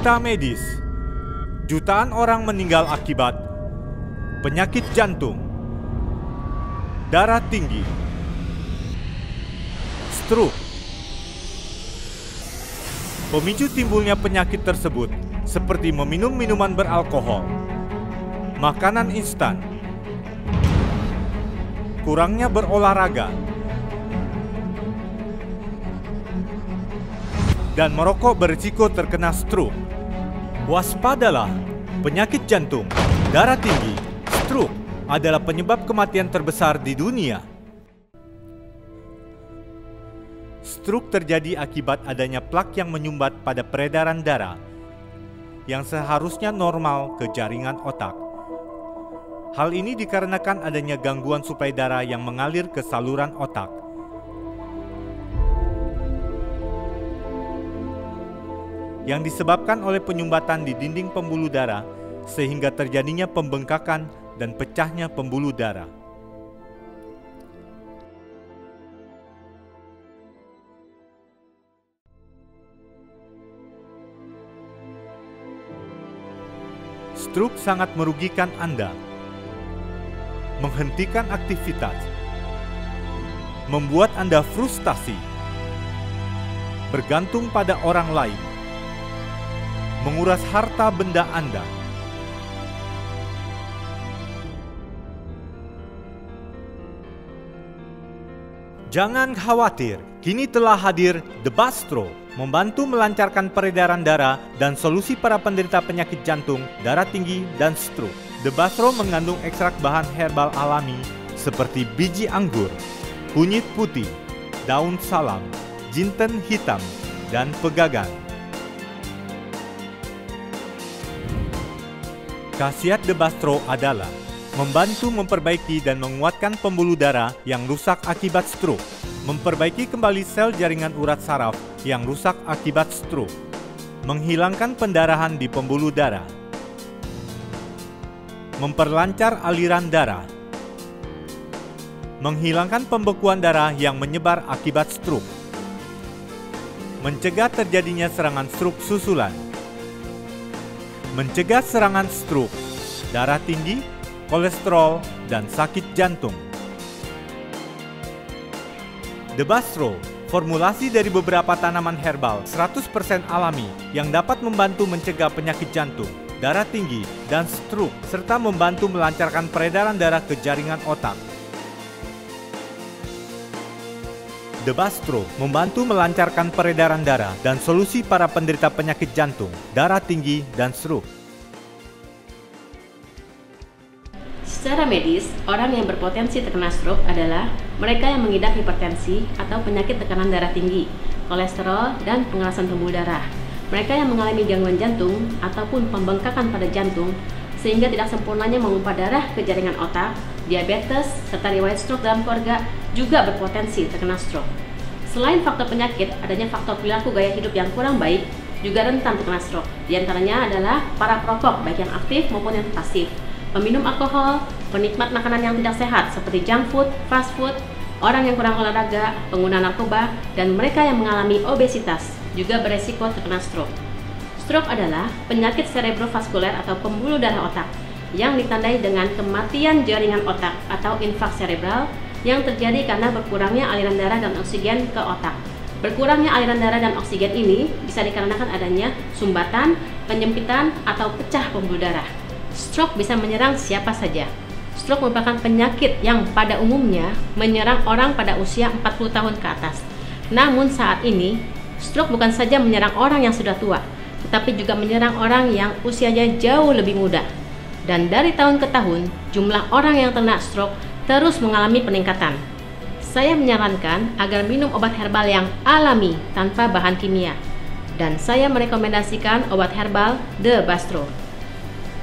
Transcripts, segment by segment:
Berita medis. Jutaan orang meninggal akibat penyakit jantung, darah tinggi, stroke. Pemicu timbulnya penyakit tersebut seperti meminum minuman beralkohol, makanan instan, kurangnya berolahraga, dan merokok berisiko terkena stroke. Waspadalah, penyakit jantung, darah tinggi, stroke adalah penyebab kematian terbesar di dunia. Stroke terjadi akibat adanya plak yang menyumbat pada peredaran darah yang seharusnya normal ke jaringan otak. Hal ini dikarenakan adanya gangguan suplai darah yang mengalir ke saluran otak. Yang disebabkan oleh penyumbatan di dinding pembuluh darah sehingga terjadinya pembengkakan dan pecahnya pembuluh darah. Stroke sangat merugikan Anda, menghentikan aktivitas, membuat Anda frustasi, bergantung pada orang lain, menguras harta benda Anda. Jangan khawatir, kini telah hadir The Bastro, membantu melancarkan peredaran darah dan solusi para penderita penyakit jantung, darah tinggi, dan stroke. The Bastro mengandung ekstrak bahan herbal alami seperti biji anggur, kunyit putih, daun salam, jinten hitam, dan pegagan. Khasiat The Bastro adalah membantu memperbaiki dan menguatkan pembuluh darah yang rusak akibat stroke, memperbaiki kembali sel jaringan urat saraf yang rusak akibat stroke, menghilangkan pendarahan di pembuluh darah, memperlancar aliran darah, menghilangkan pembekuan darah yang menyebar akibat stroke, mencegah terjadinya serangan stroke susulan, mencegah serangan stroke, darah tinggi, kolesterol, dan sakit jantung. The Bastro, formulasi dari beberapa tanaman herbal 100% alami yang dapat membantu mencegah penyakit jantung, darah tinggi, dan stroke, serta membantu melancarkan peredaran darah ke jaringan otak. The Bastro membantu melancarkan peredaran darah dan solusi para penderita penyakit jantung, darah tinggi, dan stroke. Secara medis, orang yang berpotensi terkena stroke adalah mereka yang mengidap hipertensi atau penyakit tekanan darah tinggi, kolesterol, dan pengerasan pembuluh darah. Mereka yang mengalami gangguan jantung ataupun pembengkakan pada jantung sehingga tidak sempurnanya memompa darah ke jaringan otak, diabetes, serta riwayat stroke dalam keluarga juga berpotensi terkena stroke. Selain faktor penyakit, adanya faktor perilaku gaya hidup yang kurang baik juga rentan terkena stroke. Di antaranya adalah para perokok baik yang aktif maupun yang pasif, peminum alkohol, penikmat makanan yang tidak sehat seperti junk food, fast food, orang yang kurang olahraga, pengguna narkoba, dan mereka yang mengalami obesitas juga beresiko terkena stroke. Stroke adalah penyakit cerebrovaskuler atau pembuluh darah otak yang ditandai dengan kematian jaringan otak atau infaks cerebral yang terjadi karena berkurangnya aliran darah dan oksigen ke otak. Berkurangnya aliran darah dan oksigen ini bisa dikarenakan adanya sumbatan, penyempitan, atau pecah pembuluh darah. Stroke bisa menyerang siapa saja. Stroke merupakan penyakit yang pada umumnya menyerang orang pada usia 40 tahun ke atas. Namun saat ini, stroke bukan saja menyerang orang yang sudah tua, tetapi juga menyerang orang yang usianya jauh lebih muda. Dan dari tahun ke tahun, jumlah orang yang terkena stroke terus mengalami peningkatan. Saya menyarankan agar minum obat herbal yang alami tanpa bahan kimia. Dan saya merekomendasikan obat herbal The Bastro.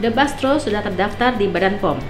The Bastro sudah terdaftar di Badan POM.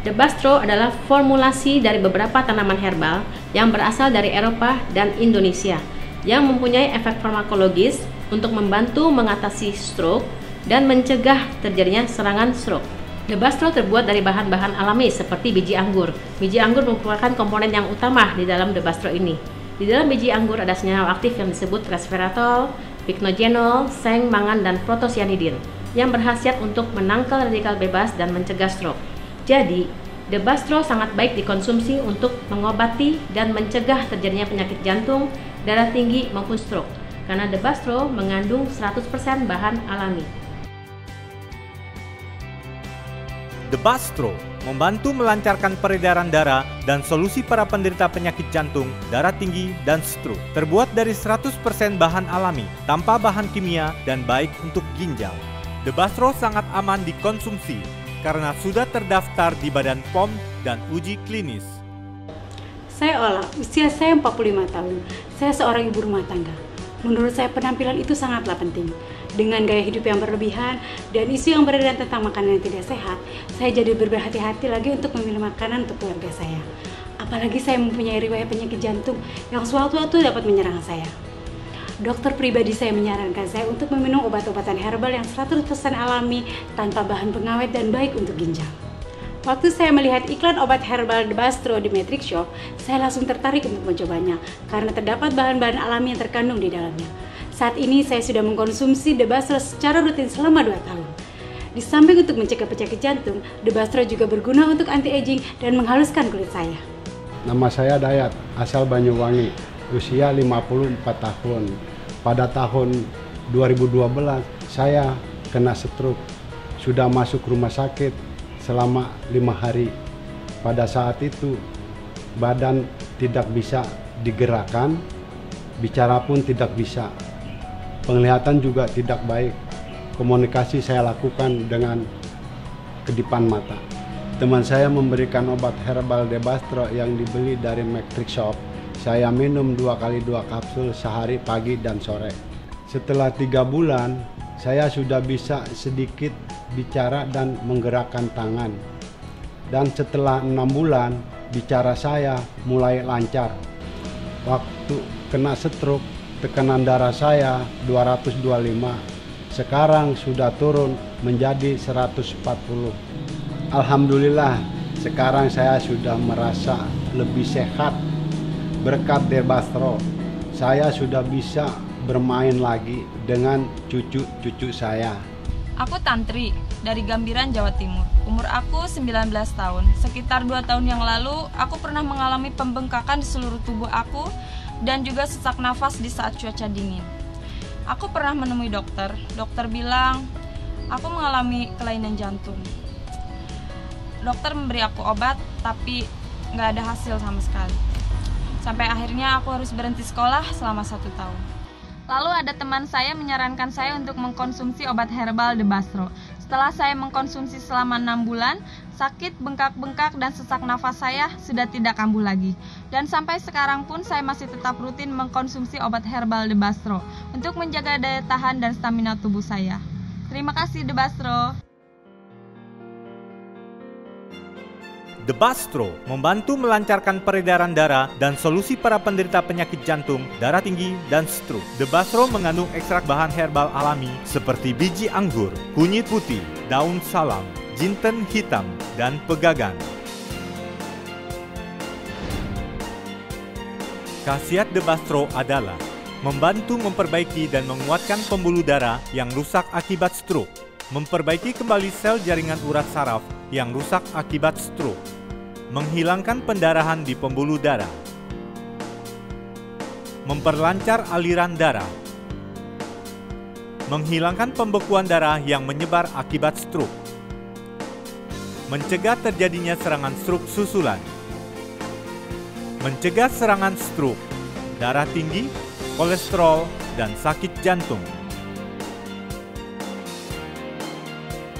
The Bastro adalah formulasi dari beberapa tanaman herbal yang berasal dari Eropa dan Indonesia yang mempunyai efek farmakologis untuk membantu mengatasi stroke dan mencegah terjadinya serangan stroke. The Bastro terbuat dari bahan-bahan alami seperti biji anggur. Biji anggur merupakan komponen yang utama di dalam The Bastro ini. Di dalam biji anggur ada senyawa aktif yang disebut resveratrol, Pycnogenol, seng, mangan, dan protosianidin yang berkhasiat untuk menangkal radikal bebas dan mencegah stroke. Jadi, Debastro sangat baik dikonsumsi untuk mengobati dan mencegah terjadinya penyakit jantung, darah tinggi, maupun stroke, karena Debastro mengandung 100% bahan alami. Debastro membantu melancarkan peredaran darah dan solusi para penderita penyakit jantung, darah tinggi, dan stroke. Terbuat dari 100% bahan alami, tanpa bahan kimia, dan baik untuk ginjal. Debastro sangat aman dikonsumsi karena sudah terdaftar di Badan POM dan uji klinis. Saya Ola, usia saya 45 tahun. Saya seorang ibu rumah tangga. Menurut saya penampilan itu sangatlah penting. Dengan gaya hidup yang berlebihan dan isu yang beredar tentang makanan yang tidak sehat, saya jadi berhati-hati lagi untuk memilih makanan untuk keluarga saya. Apalagi saya mempunyai riwayat penyakit jantung yang sewaktu-waktu dapat menyerang saya. Dokter pribadi saya menyarankan saya untuk meminum obat-obatan herbal yang 100% alami tanpa bahan pengawet dan baik untuk ginjal. Waktu saya melihat iklan obat herbal Debastro di Matrix Shop, saya langsung tertarik untuk mencobanya karena terdapat bahan-bahan alami yang terkandung di dalamnya. Saat ini saya sudah mengkonsumsi Debastro secara rutin selama 2 tahun. Di samping untuk mencegah penyakit jantung, Debastro juga berguna untuk anti-aging dan menghaluskan kulit saya. Nama saya Dayat, asal Banyuwangi, usia 54 tahun. Pada tahun 2012 saya kena stroke, sudah masuk rumah sakit selama 5 hari. Pada saat itu badan tidak bisa digerakkan, bicara pun tidak bisa, penglihatan juga tidak baik. Komunikasi saya lakukan dengan kedipan mata. Teman saya memberikan obat herbal Debastro yang dibeli dari Matrix Shop. Saya minum 2 kali 2 kapsul sehari pagi dan sore. Setelah 3 bulan, saya sudah bisa sedikit bicara dan menggerakkan tangan. Dan setelah 6 bulan, bicara saya mulai lancar. Waktu kena stroke, tekanan darah saya 225. Sekarang sudah turun menjadi 140. Alhamdulillah, sekarang saya sudah merasa lebih sehat. Berkat Debastro, saya sudah bisa bermain lagi dengan cucu-cucu saya. Aku Tantri, dari Gambiran, Jawa Timur. Umur aku 19 tahun. Sekitar 2 tahun yang lalu, aku pernah mengalami pembengkakan di seluruh tubuh aku dan juga sesak nafas di saat cuaca dingin. Aku pernah menemui dokter. Dokter bilang, aku mengalami kelainan jantung. Dokter memberi aku obat, tapi nggak ada hasil sama sekali. Sampai akhirnya aku harus berhenti sekolah selama 1 tahun. Lalu ada teman saya menyarankan saya untuk mengkonsumsi obat herbal Debastro. Setelah saya mengkonsumsi selama 6 bulan, sakit, bengkak-bengkak, dan sesak nafas saya sudah tidak kambuh lagi. Dan sampai sekarang pun saya masih tetap rutin mengkonsumsi obat herbal Debastro untuk menjaga daya tahan dan stamina tubuh saya. Terima kasih Debastro. Debastro membantu melancarkan peredaran darah dan solusi para penderita penyakit jantung, darah tinggi, dan stroke. Debastro mengandung ekstrak bahan herbal alami seperti biji anggur, kunyit putih, daun salam, jinten hitam, dan pegagan. Khasiat Debastro adalah membantu memperbaiki dan menguatkan pembuluh darah yang rusak akibat stroke, memperbaiki kembali sel jaringan urat saraf yang rusak akibat stroke, menghilangkan pendarahan di pembuluh darah, memperlancar aliran darah, menghilangkan pembekuan darah yang menyebar akibat stroke, mencegah terjadinya serangan stroke susulan, mencegah serangan stroke, darah tinggi, kolesterol, dan sakit jantung.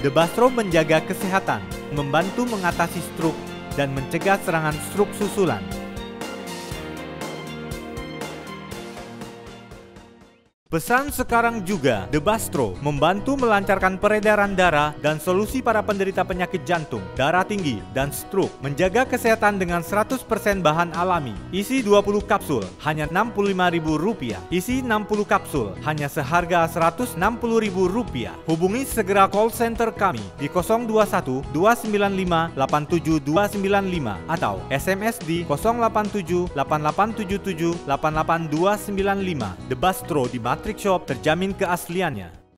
Debastro menjaga kesehatan, membantu mengatasi stroke, dan mencegah serangan stroke susulan. Pesan sekarang juga, Debastro membantu melancarkan peredaran darah dan solusi para penderita penyakit jantung, darah tinggi, dan stroke. Menjaga kesehatan dengan 100% bahan alami. Isi 20 kapsul, hanya Rp65.000. Isi 60 kapsul, hanya seharga Rp160.000. Hubungi segera call center kami di 021 295 87295 atau SMS di 087 8877 88295. Debastro di Matrix Trick Shop terjamin keasliannya.